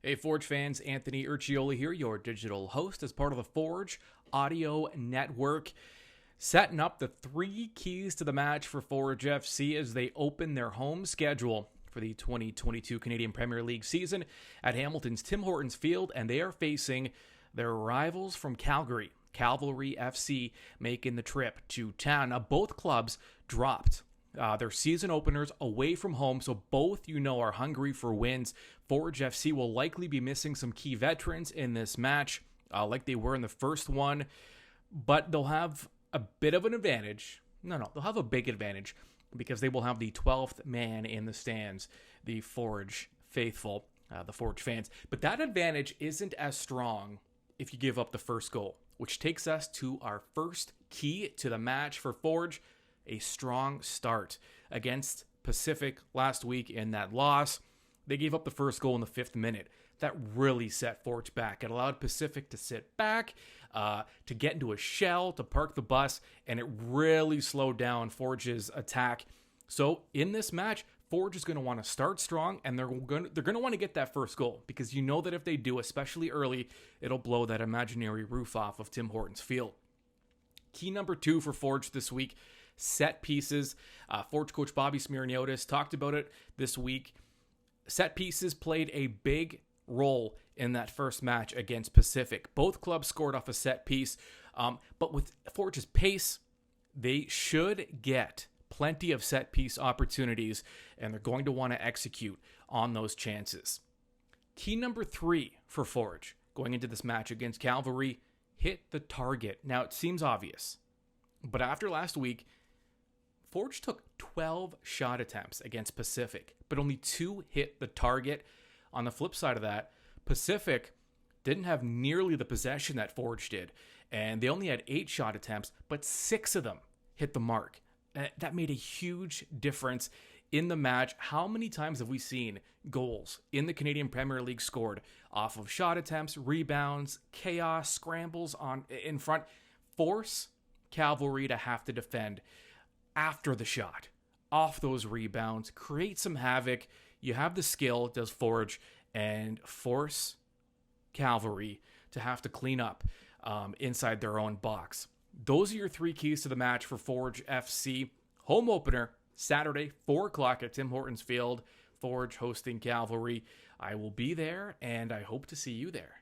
Hey Forge fans, Anthony Urciuoli here, your digital host as part of the Forge Audio Network. Setting up the three keys to the match for Forge FC as they open their home schedule for the 2022 Canadian Premier League season at Hamilton's Tim Hortons Field, and they are facing their rivals from Calgary, Cavalry FC, making the trip to town. Now, both clubs dropped their season openers away from home, so both, are hungry for wins. Forge FC will likely be missing some key veterans in this match, like they were in the first one, but they'll have a bit of an advantage. They'll have a big advantage because they will have the 12th man in the stands, the Forge faithful, the Forge fans. But that advantage isn't as strong if you give up the first goal, which takes us to our first key to the match for Forge. A strong start against Pacific last week in that loss. They gave up the first goal in the 5th minute. That really set Forge back. It allowed Pacific to sit back, to get into a shell, to park the bus, and it really slowed down Forge's attack. So in this match, Forge is going to want to start strong, and they're going to want to get that first goal, because you know that if they do, especially early, it'll blow that imaginary roof off of Tim Hortons Field. Key number 2 for Forge this week: set pieces. Forge coach Bobby Smirniotis talked about it this week. Set pieces played a big role in that first match against Pacific. Both clubs scored off a set piece, but with Forge's pace, they should get plenty of set piece opportunities, and they're going to want to execute on those chances. Key number 3 for Forge going into this match against Cavalry: hit the target. Now, it seems obvious, but after last week, Forge took 12 shot attempts against Pacific, but only 2 hit the target. On the flip side of that, Pacific didn't have nearly the possession that Forge did, and they only had 8 shot attempts, but 6 of them hit the mark. That made a huge difference in the match. How many times have we seen goals in the Canadian Premier League scored off of shot attempts, rebounds, chaos, scrambles in front? Force Cavalry to have to defend after the shot, off those rebounds, create some havoc. You have the skill, does Forge, and force Cavalry to have to clean up inside their own box. Those are your 3 keys to the match for Forge FC. Home opener, Saturday, 4 o'clock at Tim Hortons Field. Forge hosting Cavalry. I will be there, and I hope to see you there.